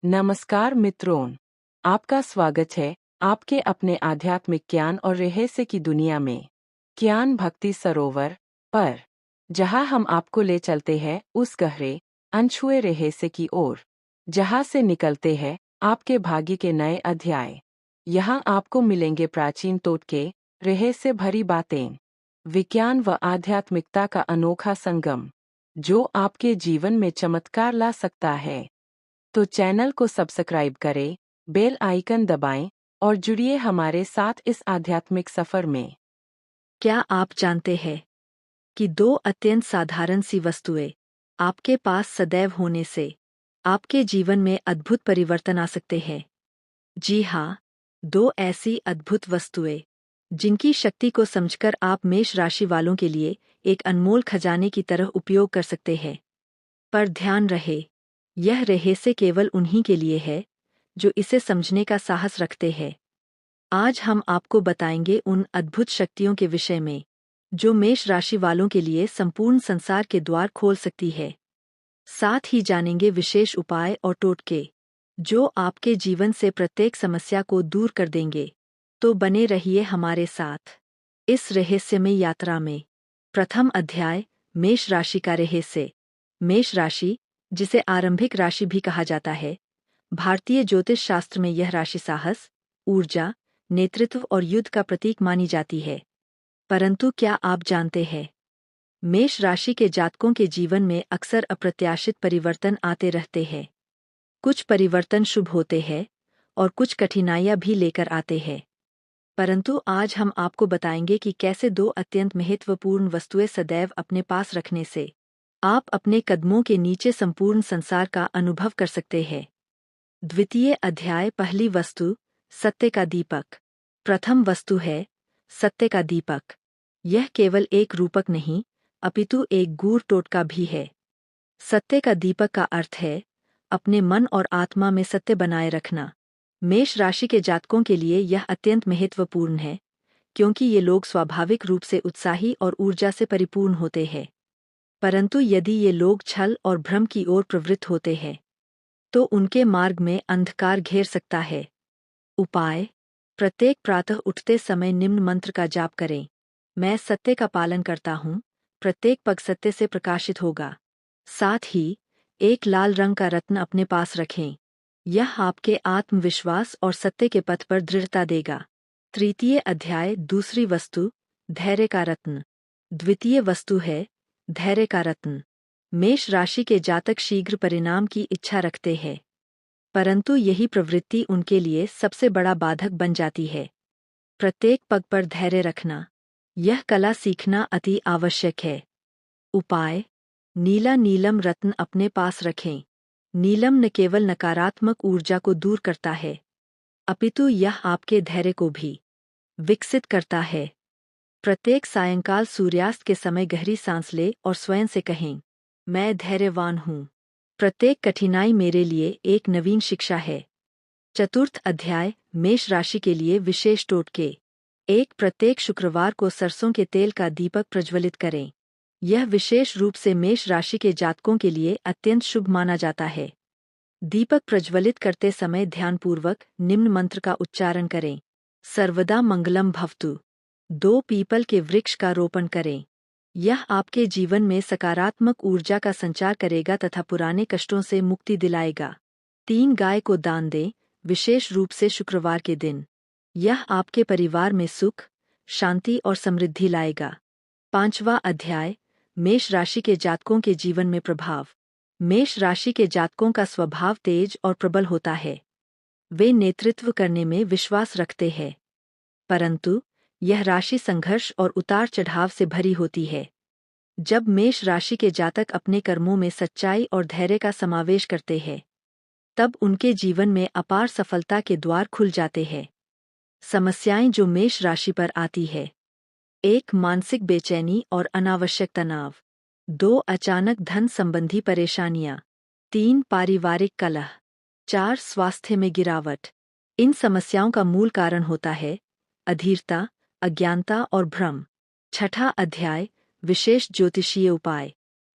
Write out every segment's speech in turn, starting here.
नमस्कार मित्रों, आपका स्वागत है आपके अपने आध्यात्मिक ज्ञान और रहस्य की दुनिया में। ज्ञान भक्ति सरोवर पर जहां हम आपको ले चलते हैं उस गहरे अनछुए रहस्य की ओर, जहां से निकलते हैं आपके भाग्य के नए अध्याय। यहां आपको मिलेंगे प्राचीन टोटके, रहस्य भरी बातें, विज्ञान व आध्यात्मिकता का अनोखा संगम, जो आपके जीवन में चमत्कार ला सकता है। तो चैनल को सब्सक्राइब करें, बेल आइकन दबाएं और जुड़िए हमारे साथ इस आध्यात्मिक सफर में। क्या आप जानते हैं कि दो अत्यंत साधारण सी वस्तुएं आपके पास सदैव होने से आपके जीवन में अद्भुत परिवर्तन आ सकते हैं? जी हाँ, दो ऐसी अद्भुत वस्तुएं जिनकी शक्ति को समझकर आप मेष राशि वालों के लिए एक अनमोल खजाने की तरह उपयोग कर सकते हैं। पर ध्यान रहे, यह रहस्य केवल उन्हीं के लिए है जो इसे समझने का साहस रखते हैं। आज हम आपको बताएंगे उन अद्भुत शक्तियों के विषय में जो मेष राशि वालों के लिए संपूर्ण संसार के द्वार खोल सकती है। साथ ही जानेंगे विशेष उपाय और टोटके जो आपके जीवन से प्रत्येक समस्या को दूर कर देंगे। तो बने रहिए हमारे साथ इस रहस्यमय यात्रा में। प्रथम अध्याय, मेष राशि का रहस्य। मेष राशि, जिसे आरंभिक राशि भी कहा जाता है, भारतीय ज्योतिष शास्त्र में यह राशि साहस, ऊर्जा, नेतृत्व और युद्ध का प्रतीक मानी जाती है। परंतु क्या आप जानते हैं, मेष राशि के जातकों के जीवन में अक्सर अप्रत्याशित परिवर्तन आते रहते हैं। कुछ परिवर्तन शुभ होते हैं और कुछ कठिनाइयां भी लेकर आते हैं। परंतु आज हम आपको बताएंगे कि कैसे दो अत्यंत महत्वपूर्ण वस्तुएं सदैव अपने पास रखने से आप अपने कदमों के नीचे संपूर्ण संसार का अनुभव कर सकते हैं। द्वितीय अध्याय, पहली वस्तु, सत्य का दीपक। प्रथम वस्तु है सत्य का दीपक। यह केवल एक रूपक नहीं, अपितु एक गूढ़ टोटका भी है। सत्य का दीपक का अर्थ है अपने मन और आत्मा में सत्य बनाए रखना। मेष राशि के जातकों के लिए यह अत्यंत महत्वपूर्ण है, क्योंकि ये लोग स्वाभाविक रूप से उत्साही और ऊर्जा से परिपूर्ण होते हैं। परंतु यदि ये लोग छल और भ्रम की ओर प्रवृत्त होते हैं तो उनके मार्ग में अंधकार घेर सकता है। उपाय, प्रत्येक प्रातः उठते समय निम्न मंत्र का जाप करें। मैं सत्य का पालन करता हूँ, प्रत्येक पग सत्य से प्रकाशित होगा। साथ ही एक लाल रंग का रत्न अपने पास रखें। यह आपके आत्मविश्वास और सत्य के पथ पर दृढ़ता देगा। तृतीय अध्याय, दूसरी वस्तु, धैर्य का रत्न। द्वितीय वस्तु है धैर्य का रत्न। मेष राशि के जातक शीघ्र परिणाम की इच्छा रखते हैं, परंतु यही प्रवृत्ति उनके लिए सबसे बड़ा बाधक बन जाती है। प्रत्येक पग पर धैर्य रखना, यह कला सीखना अति आवश्यक है। उपाय, नीला नीलम रत्न अपने पास रखें। नीलम न केवल नकारात्मक ऊर्जा को दूर करता है, अपितु यह आपके धैर्य को भी विकसित करता है। प्रत्येक सायंकाल सूर्यास्त के समय गहरी सांस ले और स्वयं से कहें, मैं धैर्यवान हूँ। प्रत्येक कठिनाई मेरे लिए एक नवीन शिक्षा है। चतुर्थ अध्याय, मेष राशि के लिए विशेष टोटके। एक, प्रत्येक शुक्रवार को सरसों के तेल का दीपक प्रज्वलित करें। यह विशेष रूप से मेष राशि के जातकों के लिए अत्यंत शुभ माना जाता है। दीपक प्रज्वलित करते समय ध्यानपूर्वक निम्न मंत्र का उच्चारण करें। सर्वदा मंगलम भवतु। 2, पीपल के वृक्ष का रोपण करें। यह आपके जीवन में सकारात्मक ऊर्जा का संचार करेगा तथा पुराने कष्टों से मुक्ति दिलाएगा। 3, गाय को दान दें, विशेष रूप से शुक्रवार के दिन। यह आपके परिवार में सुख, शांति और समृद्धि लाएगा। 5वां अध्याय, मेष राशि के जातकों के जीवन में प्रभाव। मेष राशि के जातकों का स्वभाव तेज और प्रबल होता है। वे नेतृत्व करने में विश्वास रखते हैं, परंतु यह राशि संघर्ष और उतार चढ़ाव से भरी होती है। जब मेष राशि के जातक अपने कर्मों में सच्चाई और धैर्य का समावेश करते हैं, तब उनके जीवन में अपार सफलता के द्वार खुल जाते हैं। समस्याएं जो मेष राशि पर आती है। 1, मानसिक बेचैनी और अनावश्यक तनाव। 2, अचानक धन संबंधी परेशानियां। 3, पारिवारिक कलह। 4, स्वास्थ्य में गिरावट। इन समस्याओं का मूल कारण होता है अधीरता, अज्ञानता और भ्रम। छठा अध्याय, विशेष ज्योतिषीय उपाय।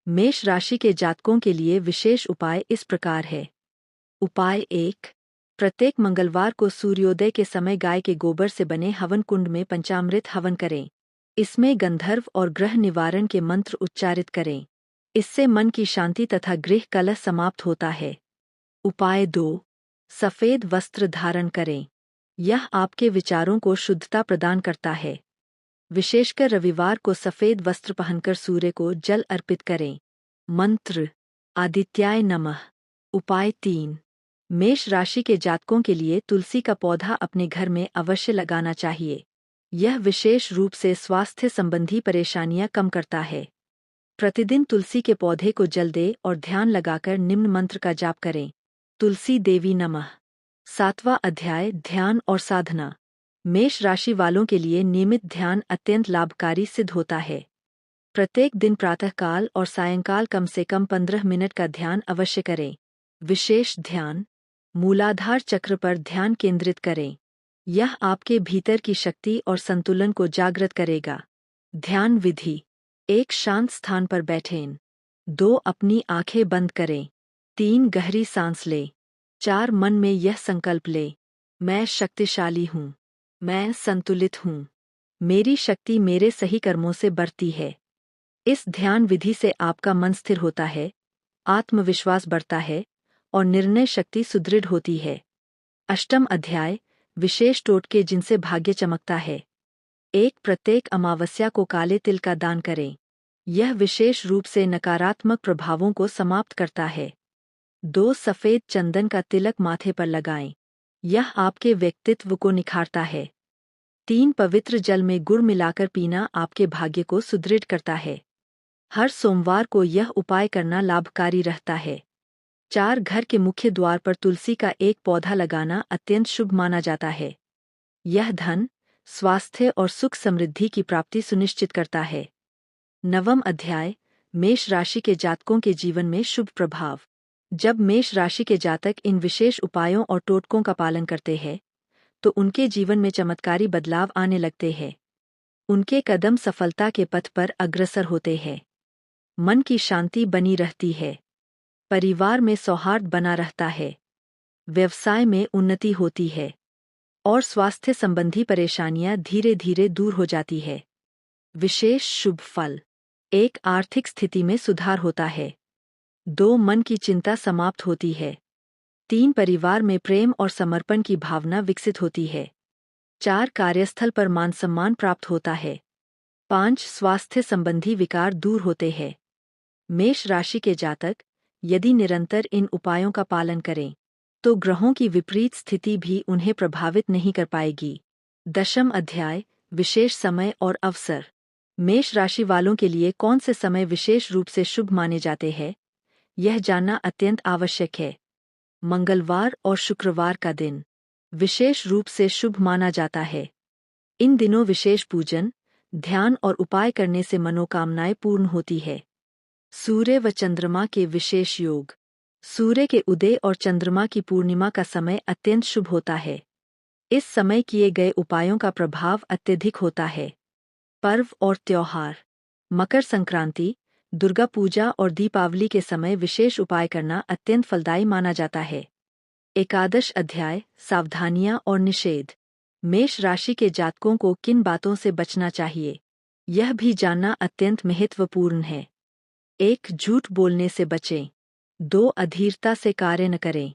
मेष राशि के जातकों के लिए विशेष उपाय इस प्रकार है। उपाय 1। प्रत्येक मंगलवार को सूर्योदय के समय गाय के गोबर से बने हवन कुंड में पंचामृत हवन करें। इसमें गंधर्व और ग्रह निवारण के मंत्र उच्चारित करें। इससे मन की शांति तथा गृह कलह समाप्त होता है। उपाय 2। सफेद वस्त्र धारण करें। यह आपके विचारों को शुद्धता प्रदान करता है। विशेषकर रविवार को सफेद वस्त्र पहनकर सूर्य को जल अर्पित करें। मंत्र आदित्याय नमः। उपाय 3। मेष राशि के जातकों के लिए तुलसी का पौधा अपने घर में अवश्य लगाना चाहिए। यह विशेष रूप से स्वास्थ्य संबंधी परेशानियां कम करता है। प्रतिदिन तुलसी के पौधे को जल दे और ध्यान लगाकर निम्न मंत्र का जाप करें। तुलसी देवी नमः। 7वां अध्याय ध्यान और साधना। मेष राशि वालों के लिए नियमित ध्यान अत्यंत लाभकारी सिद्ध होता है। प्रत्येक दिन प्रातःकाल और सायंकाल कम से कम 15 मिनट का ध्यान अवश्य करें। विशेष ध्यान मूलाधार चक्र पर ध्यान केंद्रित करें। यह आपके भीतर की शक्ति और संतुलन को जागृत करेगा। ध्यान विधि। 1 शांत स्थान पर बैठें। 2 अपनी आंखें बंद करें। 3 गहरी सांस लें। 4 मन में यह संकल्प लें, मैं शक्तिशाली हूँ, मैं संतुलित हूँ, मेरी शक्ति मेरे सही कर्मों से बढ़ती है। इस ध्यान विधि से आपका मन स्थिर होता है, आत्मविश्वास बढ़ता है और निर्णय शक्ति सुदृढ़ होती है। अष्टम अध्याय विशेष टोटके जिनसे भाग्य चमकता है। 1 प्रत्येक अमावस्या को काले तिल का दान करें। यह विशेष रूप से नकारात्मक प्रभावों को समाप्त करता है। 2 सफेद चंदन का तिलक माथे पर लगाएं। यह आपके व्यक्तित्व को निखारता है। 3 पवित्र जल में गुड़ मिलाकर पीना आपके भाग्य को सुदृढ़ करता है। हर सोमवार को यह उपाय करना लाभकारी रहता है। 4 घर के मुख्य द्वार पर तुलसी का एक पौधा लगाना अत्यंत शुभ माना जाता है। यह धन, स्वास्थ्य और सुख समृद्धि की प्राप्ति सुनिश्चित करता है। 9वां अध्याय मेष राशि के जातकों के जीवन में शुभ प्रभाव। जब मेष राशि के जातक इन विशेष उपायों और टोटकों का पालन करते हैं, तो उनके जीवन में चमत्कारी बदलाव आने लगते हैं। उनके कदम सफलता के पथ पर अग्रसर होते हैं। मन की शांति बनी रहती है। परिवार में सौहार्द बना रहता है। व्यवसाय में उन्नति होती है और स्वास्थ्य संबंधी परेशानियां धीरे धीरे दूर हो जाती है। विशेष शुभ फल। 1 आर्थिक स्थिति में सुधार होता है। 2 मन की चिंता समाप्त होती है। 3 परिवार में प्रेम और समर्पण की भावना विकसित होती है। 4 कार्यस्थल पर मान सम्मान प्राप्त होता है। 5 स्वास्थ्य संबंधी विकार दूर होते हैं। मेष राशि के जातक यदि निरंतर इन उपायों का पालन करें, तो ग्रहों की विपरीत स्थिति भी उन्हें प्रभावित नहीं कर पाएगी। 10वां अध्याय विशेष समय और अवसर। मेष राशि वालों के लिए कौन से समय विशेष रूप से शुभ माने जाते हैं, यह जानना अत्यंत आवश्यक है। मंगलवार और शुक्रवार का दिन विशेष रूप से शुभ माना जाता है। इन दिनों विशेष पूजन, ध्यान और उपाय करने से मनोकामनाएं पूर्ण होती है। सूर्य व चंद्रमा के विशेष योग। सूर्य के उदय और चंद्रमा की पूर्णिमा का समय अत्यंत शुभ होता है। इस समय किए गए उपायों का प्रभाव अत्यधिक होता है। पर्व और त्योहार। मकर संक्रांति, दुर्गा पूजा और दीपावली के समय विशेष उपाय करना अत्यंत फलदायी माना जाता है। एकादश अध्याय सावधानियां और निषेध। मेष राशि के जातकों को किन बातों से बचना चाहिए, यह भी जानना अत्यंत महत्वपूर्ण है। 1 झूठ बोलने से बचें। 2 अधीरता से कार्य न करें।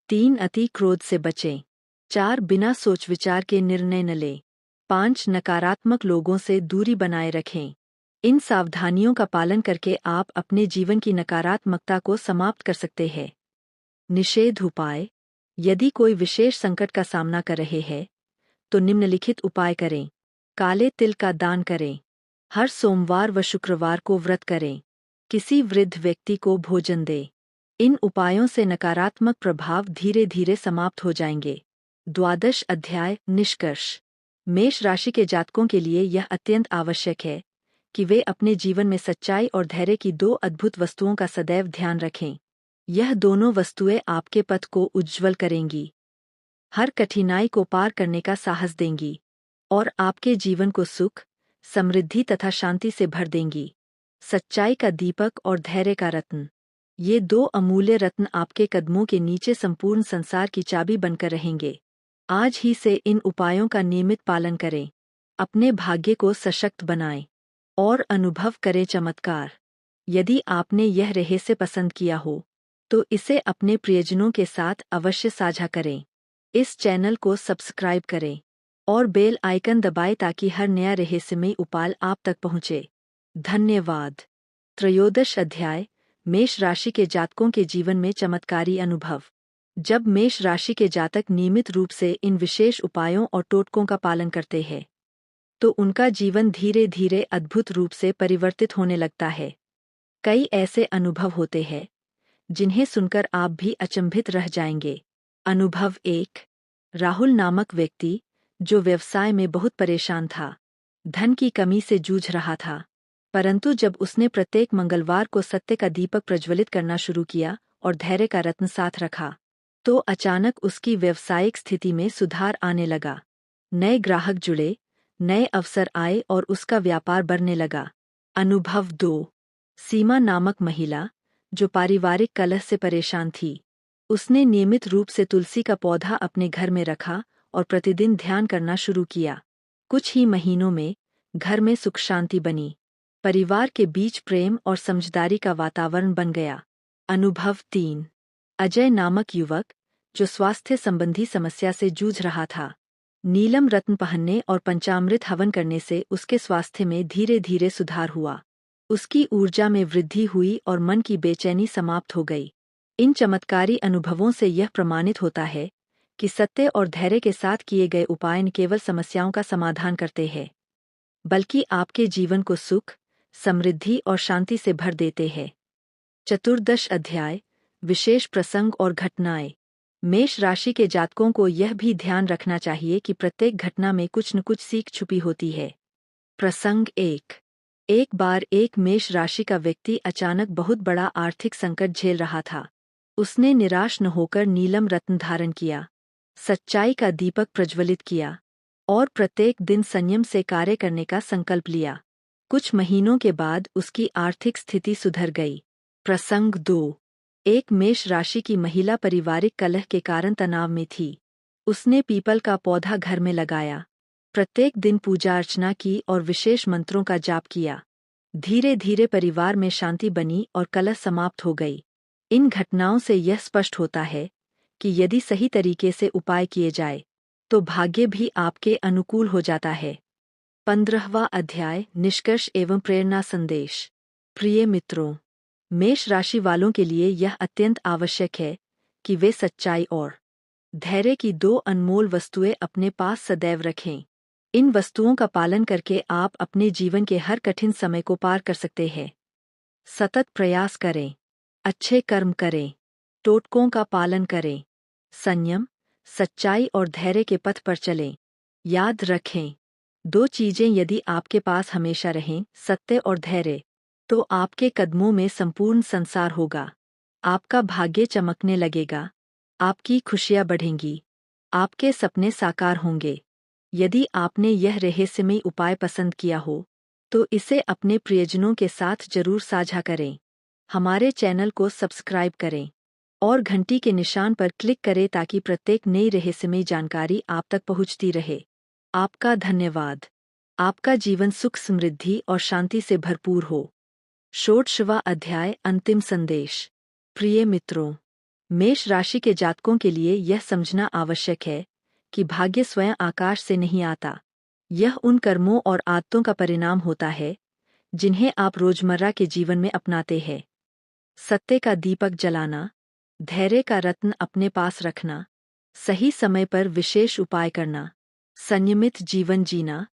3 अति क्रोध से बचें। 4 बिना सोच विचार के निर्णय न लें। 5 नकारात्मक लोगों से दूरी बनाए रखें। इन सावधानियों का पालन करके आप अपने जीवन की नकारात्मकता को समाप्त कर सकते हैं। निषेध उपाय। यदि कोई विशेष संकट का सामना कर रहे हैं, तो निम्नलिखित उपाय करें। काले तिल का दान करें। हर सोमवार व शुक्रवार को व्रत करें। किसी वृद्ध व्यक्ति को भोजन दें। इन उपायों से नकारात्मक प्रभाव धीरे धीरे समाप्त हो जाएंगे। द्वादश अध्याय निष्कर्ष। मेष राशि के जातकों के लिए यह अत्यंत आवश्यक है कि वे अपने जीवन में सच्चाई और धैर्य की 2 अद्भुत वस्तुओं का सदैव ध्यान रखें। यह दोनों वस्तुएं आपके पथ को उज्ज्वल करेंगी, हर कठिनाई को पार करने का साहस देंगी और आपके जीवन को सुख, समृद्धि तथा शांति से भर देंगी। सच्चाई का दीपक और धैर्य का रत्न। ये 2 अमूल्य रत्न आपके कदमों के नीचे संपूर्ण संसार की चाबी बनकर रहेंगे। आज ही से इन उपायों का नियमित पालन करें। अपने भाग्य को सशक्त बनाएं और अनुभव करें चमत्कार। यदि आपने यह रहस्य पसंद किया हो, तो इसे अपने प्रियजनों के साथ अवश्य साझा करें। इस चैनल को सब्सक्राइब करें और बेल आइकन दबाएं ताकि हर नया रहस्यमय उपाय आप तक पहुंचे। धन्यवाद। त्रयोदश अध्याय, मेष राशि के जातकों के जीवन में चमत्कारी अनुभव। जब मेष राशि के जातक नियमित रूप से इन विशेष उपायों और टोटकों का पालन करते हैं, तो उनका जीवन धीरे धीरे अद्भुत रूप से परिवर्तित होने लगता है। कई ऐसे अनुभव होते हैं जिन्हें सुनकर आप भी अचंभित रह जाएंगे। अनुभव 1। राहुल नामक व्यक्ति, जो व्यवसाय में बहुत परेशान था, धन की कमी से जूझ रहा था, परंतु जब उसने प्रत्येक मंगलवार को सत्य का दीपक प्रज्वलित करना शुरू किया और धैर्य का रत्न साथ रखा, तो अचानक उसकी व्यावसायिक स्थिति में सुधार आने लगा। नए ग्राहक जुड़े, नए अवसर आए और उसका व्यापार बढ़ने लगा। अनुभव 2। सीमा नामक महिला, जो पारिवारिक कलह से परेशान थी, उसने नियमित रूप से तुलसी का पौधा अपने घर में रखा और प्रतिदिन ध्यान करना शुरू किया। कुछ ही महीनों में घर में सुख शांति बनी। परिवार के बीच प्रेम और समझदारी का वातावरण बन गया। अनुभव 3। अजय नामक युवक, जो स्वास्थ्य संबंधी समस्या से जूझ रहा था, नीलम रत्न पहनने और पंचामृत हवन करने से उसके स्वास्थ्य में धीरे धीरे सुधार हुआ। उसकी ऊर्जा में वृद्धि हुई और मन की बेचैनी समाप्त हो गई। इन चमत्कारी अनुभवों से यह प्रमाणित होता है कि सत्य और धैर्य के साथ किए गए उपाय न केवल समस्याओं का समाधान करते हैं, बल्कि आपके जीवन को सुख, समृद्धि और शांति से भर देते हैं। चतुर्दश अध्याय, विशेष प्रसंग और घटनाएं। मेष राशि के जातकों को यह भी ध्यान रखना चाहिए कि प्रत्येक घटना में कुछ न कुछ सीख छुपी होती है। प्रसंग 1। एक बार एक मेष राशि का व्यक्ति अचानक बहुत बड़ा आर्थिक संकट झेल रहा था। उसने निराश न होकर नीलम रत्न धारण किया, सच्चाई का दीपक प्रज्वलित किया और प्रत्येक दिन संयम से कार्य करने का संकल्प लिया। कुछ महीनों के बाद उसकी आर्थिक स्थिति सुधर गई। प्रसंग 2। एक मेष राशि की महिला पारिवारिक कलह के कारण तनाव में थी। उसने पीपल का पौधा घर में लगाया, प्रत्येक दिन पूजा अर्चना की और विशेष मंत्रों का जाप किया। धीरे धीरे परिवार में शांति बनी और कलह समाप्त हो गई। इन घटनाओं से यह स्पष्ट होता है कि यदि सही तरीके से उपाय किए जाए, तो भाग्य भी आपके अनुकूल हो जाता है। 15वां अध्याय, निष्कर्ष एवं प्रेरणा संदेश। प्रिय मित्रों, मेष राशि वालों के लिए यह अत्यंत आवश्यक है कि वे सच्चाई और धैर्य की 2 अनमोल वस्तुएं अपने पास सदैव रखें। इन वस्तुओं का पालन करके आप अपने जीवन के हर कठिन समय को पार कर सकते हैं। सतत प्रयास करें, अच्छे कर्म करें, टोटकों का पालन करें, संयम, सच्चाई और धैर्य के पथ पर चलें। याद रखें, 2 चीजें यदि आपके पास हमेशा रहें, सत्य और धैर्य, तो आपके कदमों में संपूर्ण संसार होगा। आपका भाग्य चमकने लगेगा, आपकी खुशियां बढ़ेंगी, आपके सपने साकार होंगे। यदि आपने यह रहस्यमय उपाय पसंद किया हो, तो इसे अपने प्रियजनों के साथ जरूर साझा करें। हमारे चैनल को सब्सक्राइब करें और घंटी के निशान पर क्लिक करें ताकि प्रत्येक नई रहस्यमय जानकारी आप तक पहुंचती रहे। आपका धन्यवाद। आपका जीवन सुख, समृद्धि और शांति से भरपूर हो। षोडशवां अध्याय, अंतिम संदेश। प्रिय मित्रों, मेष राशि के जातकों के लिए यह समझना आवश्यक है कि भाग्य स्वयं आकाश से नहीं आता। यह उन कर्मों और आदतों का परिणाम होता है जिन्हें आप रोजमर्रा के जीवन में अपनाते हैं। सत्य का दीपक जलाना, धैर्य का रत्न अपने पास रखना, सही समय पर विशेष उपाय करना, संयमित जीवन जीना,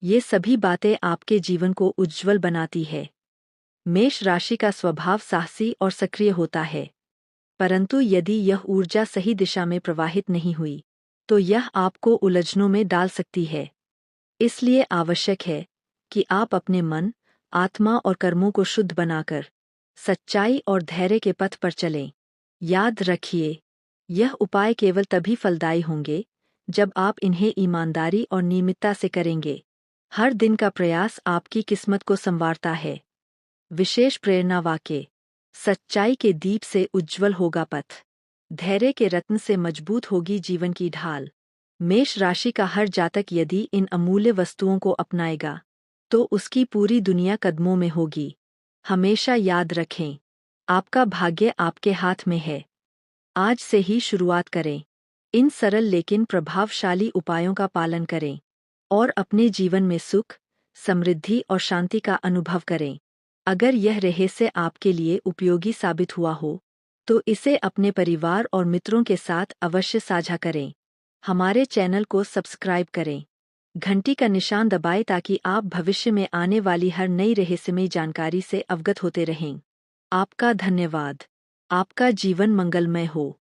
ये सभी बातें आपके जीवन को उज्ज्वल बनाती है। मेष राशि का स्वभाव साहसी और सक्रिय होता है, परंतु यदि यह ऊर्जा सही दिशा में प्रवाहित नहीं हुई, तो यह आपको उलझनों में डाल सकती है। इसलिए आवश्यक है कि आप अपने मन, आत्मा और कर्मों को शुद्ध बनाकर सच्चाई और धैर्य के पथ पर चलें। याद रखिए, यह उपाय केवल तभी फलदायी होंगे जब आप इन्हें ईमानदारी और नियमितता से करेंगे। हर दिन का प्रयास आपकी किस्मत को संवारता है। विशेष प्रेरणा वाक्य। सच्चाई के दीप से उज्ज्वल होगा पथ। धैर्य के रत्न से मजबूत होगी जीवन की ढाल। मेष राशि का हर जातक यदि इन अमूल्य वस्तुओं को अपनाएगा तो उसकी पूरी दुनिया कदमों में होगी। हमेशा याद रखें, आपका भाग्य आपके हाथ में है। आज से ही शुरुआत करें। इन सरल लेकिन प्रभावशाली उपायों का पालन करें और अपने जीवन में सुख, समृद्धि और शांति का अनुभव करें। अगर यह रहस्य आपके लिए उपयोगी साबित हुआ हो तो इसे अपने परिवार और मित्रों के साथ अवश्य साझा करें। हमारे चैनल को सब्सक्राइब करें, घंटी का निशान दबाएं ताकि आप भविष्य में आने वाली हर नई रहस्यमयी जानकारी से अवगत होते रहें। आपका धन्यवाद। आपका जीवन मंगलमय हो।